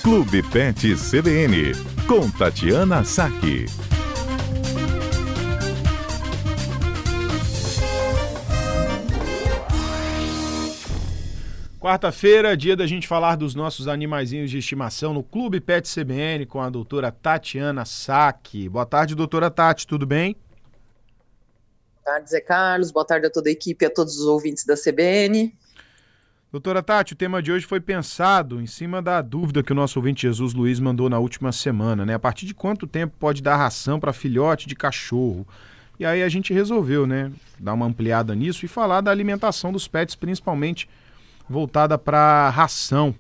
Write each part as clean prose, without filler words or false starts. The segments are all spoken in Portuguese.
Clube Pet CBN, com Tatiana Saque. Quarta-feira, dia da gente falar dos nossos animaizinhos de estimação no Clube Pet CBN com a doutora Tatiana Saque. Boa tarde, doutora Tati, tudo bem? Boa tarde, Zé Carlos. Boa tarde a toda a equipe e a todos os ouvintes da CBN. Doutora Tati, o tema de hoje foi pensado em cima da dúvida que o nosso ouvinte Jesus Luiz mandou na última semana, né? A partir de quanto tempo pode dar ração para filhote de cachorro? E aí a gente resolveu, né, dar uma ampliada nisso e falar da alimentação dos pets, principalmente voltada para ração.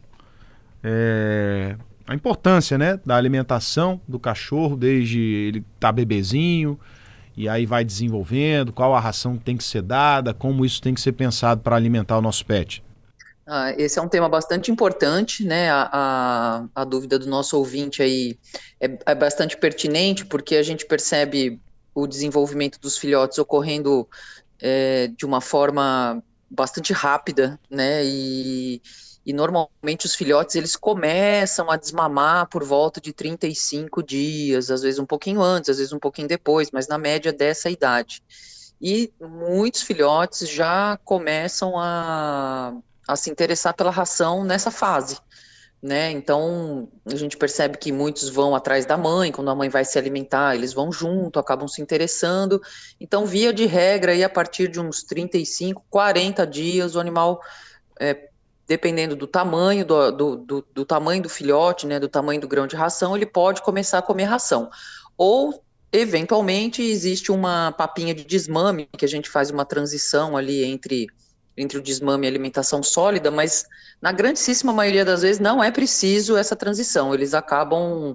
A importância, né, da alimentação do cachorro desde ele tá bebezinho e aí vai desenvolvendo, qual a ração tem que ser dada, como isso tem que ser pensado para alimentar o nosso pet. Esse é um tema bastante importante, né? A dúvida do nosso ouvinte aí é bastante pertinente, porque a gente percebe o desenvolvimento dos filhotes ocorrendo de uma forma bastante rápida, né? E normalmente os filhotes eles começam a desmamar por volta de 35 dias, às vezes um pouquinho antes, às vezes um pouquinho depois, mas na média dessa idade. E muitos filhotes já começam a se interessar pela ração nessa fase, né? Então, a gente percebe que muitos vão atrás da mãe, quando a mãe vai se alimentar, eles vão junto, acabam se interessando. Então, via de regra, aí, a partir de uns 35, 40 dias, o animal, dependendo do tamanho do tamanho do filhote, né, do tamanho do grão de ração, ele pode começar a comer ração. Ou, eventualmente, existe uma papinha de desmame, que a gente faz uma transição ali entre o desmame e a alimentação sólida, mas na grandíssima maioria das vezes não é preciso essa transição, eles acabam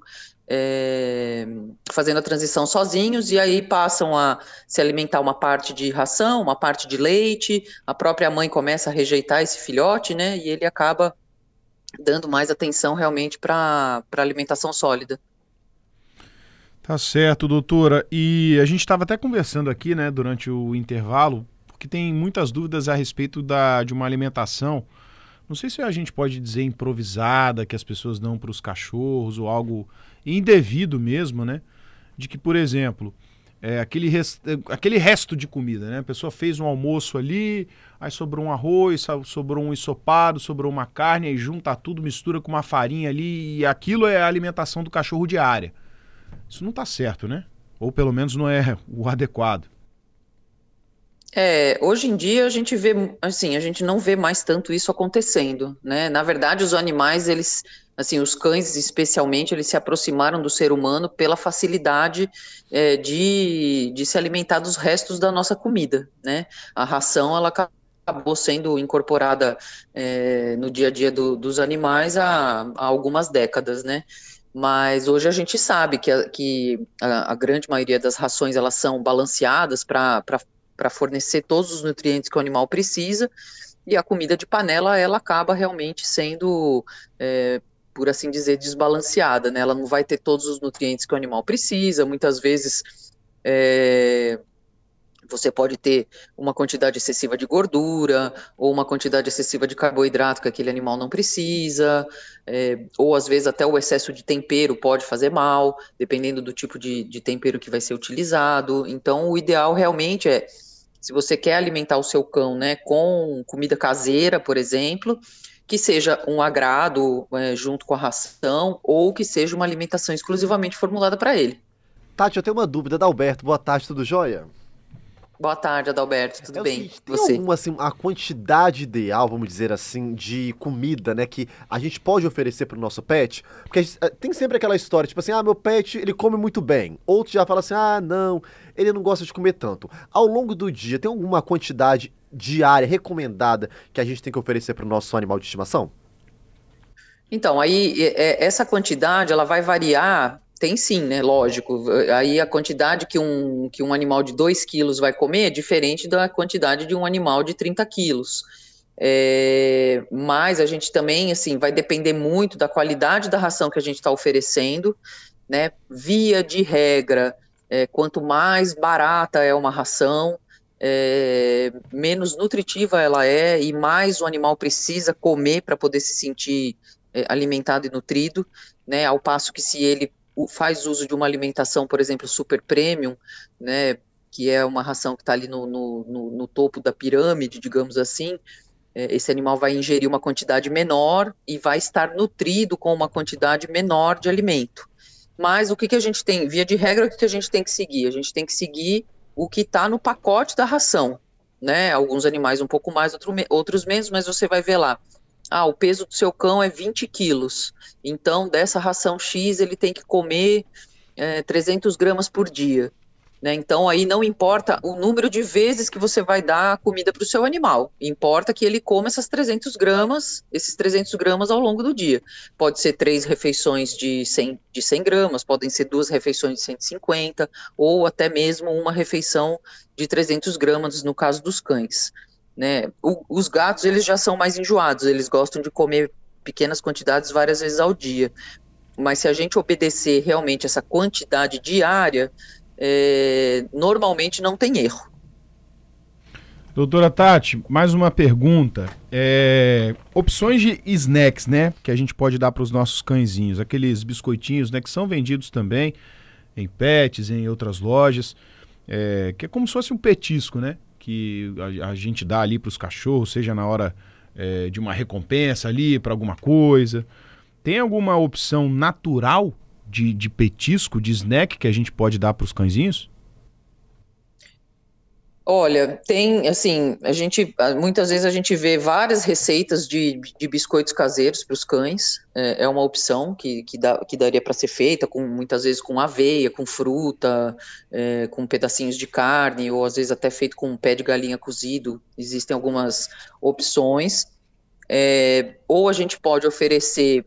fazendo a transição sozinhos e aí passam a se alimentar uma parte de ração, uma parte de leite, a própria mãe começa a rejeitar esse filhote, né, e ele acaba dando mais atenção realmente para a alimentação sólida. Tá certo, doutora, e a gente estava até conversando aqui, né, durante o intervalo, que tem muitas dúvidas a respeito de uma alimentação, não sei se a gente pode dizer improvisada, que as pessoas dão para os cachorros, ou algo indevido mesmo, né? De que, por exemplo, aquele resto de comida, né? A pessoa fez um almoço ali, aí sobrou um arroz, sobrou um ensopado, sobrou uma carne, aí junta tudo, mistura com uma farinha ali, e aquilo é a alimentação do cachorro diária. Isso não está certo, né? Ou pelo menos não é o adequado. Hoje em dia a gente vê, assim, a gente não vê mais tanto isso acontecendo, né? Na verdade, os animais, eles, assim, os cães especialmente, eles se aproximaram do ser humano pela facilidade de se alimentar dos restos da nossa comida, né? A ração, ela acabou sendo incorporada no dia a dia dos animais há algumas décadas, né? Mas hoje a gente sabe que a grande maioria das rações, elas são balanceadas para fornecer todos os nutrientes que o animal precisa, e a comida de panela, ela acaba realmente sendo, por assim dizer, desbalanceada, né? Ela não vai ter todos os nutrientes que o animal precisa, muitas vezes você pode ter uma quantidade excessiva de gordura, ou uma quantidade excessiva de carboidrato que aquele animal não precisa, ou às vezes até o excesso de tempero pode fazer mal, dependendo do tipo de tempero que vai ser utilizado. Então, o ideal realmente se você quer alimentar o seu cão, né, com comida caseira, por exemplo, que seja um agrado junto com a ração, ou que seja uma alimentação exclusivamente formulada para ele. Tati, eu tenho uma dúvida da Alberto. Boa tarde, tudo jóia? Boa tarde, Adalberto, tudo bem? Seguinte, tem alguma, assim, a quantidade ideal, vamos dizer assim, de comida, né, que a gente pode oferecer pro nosso pet? Porque tem sempre aquela história, tipo assim, meu pet, ele come muito bem. Outro já fala assim, não, ele não gosta de comer tanto. Ao longo do dia, tem alguma quantidade diária recomendada que a gente tem que oferecer pro nosso animal de estimação? Então, aí, essa quantidade, ela vai variar. Tem sim, né? Lógico. Aí a quantidade que um animal de 2 quilos vai comer é diferente da quantidade de um animal de 30 quilos. Mas a gente também, assim, vai depender muito da qualidade da ração que a gente está oferecendo, né? Via de regra, quanto mais barata é uma ração, menos nutritiva ela é e mais o animal precisa comer para poder se sentir alimentado e nutrido, né, ao passo que se ele faz uso de uma alimentação, por exemplo, super premium, né, que é uma ração que está ali no topo da pirâmide, digamos assim, esse animal vai ingerir uma quantidade menor e vai estar nutrido com uma quantidade menor de alimento. Mas o que a gente tem, via de regra, o que a gente tem que seguir? A gente tem que seguir o que está no pacote da ração, né? Alguns animais um pouco mais, outros menos, mas você vai ver lá. O peso do seu cão é 20 quilos, então dessa ração X ele tem que comer 300 gramas por dia, né? Então aí não importa o número de vezes que você vai dar comida para o seu animal, importa que ele coma esses 300 gramas ao longo do dia. Pode ser 3 refeições de 100 gramas, podem ser 2 refeições de 150, ou até mesmo uma refeição de 300 gramas no caso dos cães. Né? Os gatos, eles já são mais enjoados, eles gostam de comer pequenas quantidades várias vezes ao dia, mas se a gente obedecer realmente essa quantidade diária, normalmente não tem erro. Doutora Tati, mais uma pergunta. Opções de snacks, né, que a gente pode dar para os nossos cãezinhos, aqueles biscoitinhos, né, que são vendidos também em pets, em outras lojas, que é como se fosse um petisco, né, que a gente dá ali para os cachorros, seja na hora de uma recompensa ali para alguma coisa. Tem alguma opção natural de petisco, de snack que a gente pode dar para os cãezinhos? Olha, tem, assim, muitas vezes a gente vê várias receitas de biscoitos caseiros para os cães, é uma opção que daria para ser feita, muitas vezes com aveia, com fruta, com pedacinhos de carne, ou às vezes até feito com um pé de galinha cozido, existem algumas opções, ou a gente pode oferecer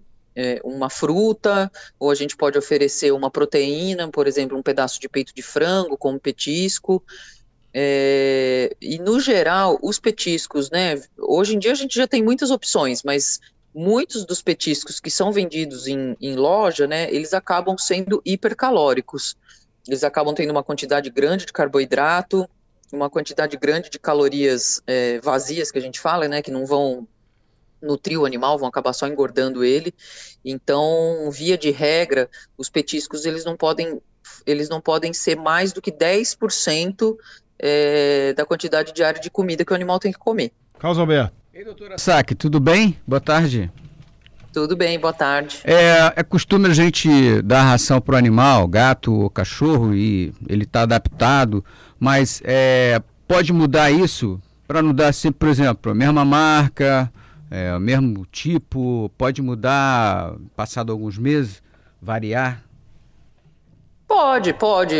uma fruta, ou a gente pode oferecer uma proteína, por exemplo, um pedaço de peito de frango como petisco. E no geral, os petiscos, né, hoje em dia a gente já tem muitas opções, mas muitos dos petiscos que são vendidos em loja, né, eles acabam sendo hipercalóricos, eles acabam tendo uma quantidade grande de carboidrato, uma quantidade grande de calorias vazias, que a gente fala, né, que não vão nutrir o animal, vão acabar só engordando ele. Então, via de regra, os petiscos eles não podem ser mais do que 10% da quantidade diária de comida que o animal tem que comer. Carlos Alberto. Ei, doutora Sack, tudo bem? Boa tarde. Tudo bem, boa tarde. É costume a gente dar ração para o animal, gato ou cachorro, e ele está adaptado, mas pode mudar isso para não dar sempre, por exemplo, a mesma marca, o mesmo tipo, pode mudar passado alguns meses, variar? Pode.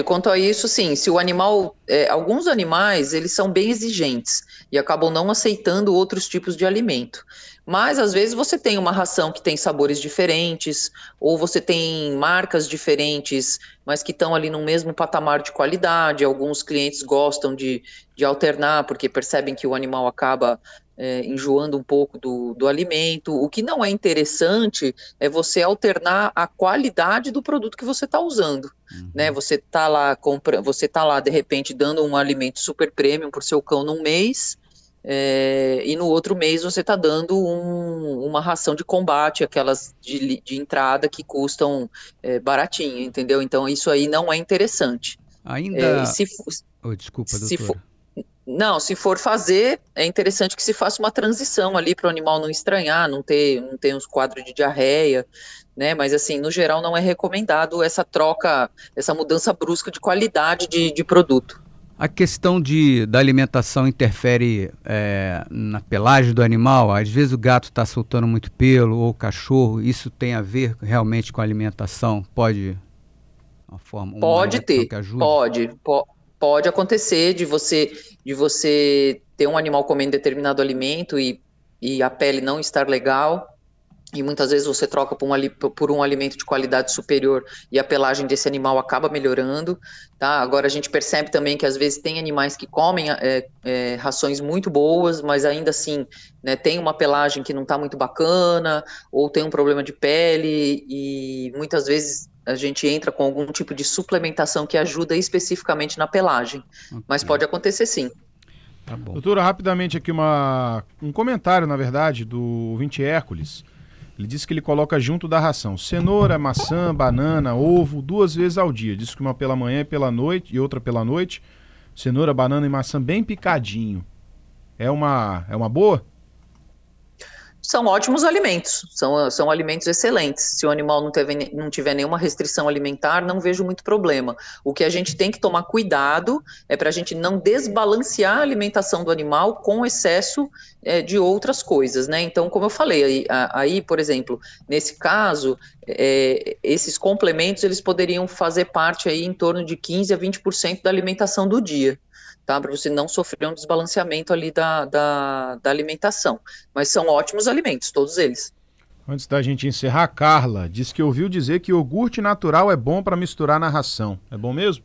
Quanto a isso, sim. Se o animal, alguns animais, eles são bem exigentes e acabam não aceitando outros tipos de alimento. Mas, às vezes, você tem uma ração que tem sabores diferentes, ou você tem marcas diferentes, mas que estão ali no mesmo patamar de qualidade. Alguns clientes gostam de alternar, porque percebem que o animal acaba enjoando um pouco do alimento. O que não é interessante é você alternar a qualidade do produto que você está usando. Né? Você está lá, de repente, dando um alimento super premium para o seu cão num mês, e no outro mês você está dando uma ração de combate, aquelas de entrada que custam baratinho, entendeu? Então isso aí não é interessante. Ainda... desculpa, doutora. Se for fazer, é interessante que se faça uma transição ali para o animal não estranhar, não ter uns quadros de diarreia, né? Mas assim, no geral não é recomendado essa troca, essa mudança brusca de qualidade de produto. A questão da alimentação interfere na pelagem do animal? Às vezes o gato está soltando muito pelo, ou o cachorro, isso tem a ver realmente com a alimentação? Pode ter, que ajude? Pode acontecer de você ter um animal comendo determinado alimento e a pele não estar legal, e muitas vezes você troca por um alimento de qualidade superior e a pelagem desse animal acaba melhorando, tá? Agora a gente percebe também que às vezes tem animais que comem rações muito boas, mas ainda assim, né, tem uma pelagem que não está muito bacana, ou tem um problema de pele, e muitas vezes a gente entra com algum tipo de suplementação que ajuda especificamente na pelagem, mas pode acontecer sim. Tá bom. Doutora, rapidamente aqui um comentário, na verdade, do ouvinte Hércules. Ele disse que ele coloca junto da ração cenoura, maçã, banana, ovo, 2 vezes ao dia. Diz que uma pela manhã e pela noite, e outra pela noite. Cenoura, banana e maçã bem picadinho. É uma boa? São ótimos alimentos, são alimentos excelentes. Se o animal não tiver nenhuma restrição alimentar, não vejo muito problema. O que a gente tem que tomar cuidado é para a gente não desbalancear a alimentação do animal com excesso de outras coisas, né? Então, como eu falei, aí, por exemplo, nesse caso, esses complementos eles poderiam fazer parte aí em torno de 15 a 20% da alimentação do dia. Tá, para você não sofrer um desbalanceamento ali da alimentação. Mas são ótimos alimentos, todos eles. Antes da gente encerrar, Carla disse que ouviu dizer que iogurte natural é bom para misturar na ração. É bom mesmo?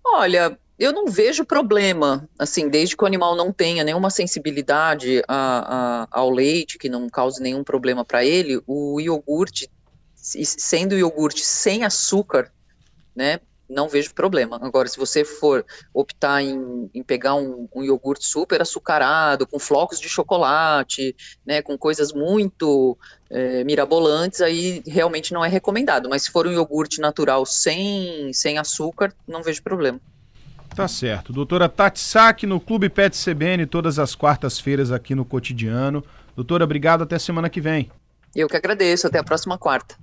Olha, eu não vejo problema, assim, desde que o animal não tenha nenhuma sensibilidade ao leite, que não cause nenhum problema para ele, o iogurte, sendo iogurte sem açúcar, né, não vejo problema. Agora, se você for optar em pegar um iogurte super açucarado, com flocos de chocolate, né, com coisas muito mirabolantes, aí realmente não é recomendado. Mas se for um iogurte natural sem açúcar, não vejo problema. Tá certo. Doutora Tati Sack, no Clube Pet CBN, todas as quartas-feiras aqui no Cotidiano. Doutora, obrigado, até semana que vem. Eu que agradeço, até a próxima quarta.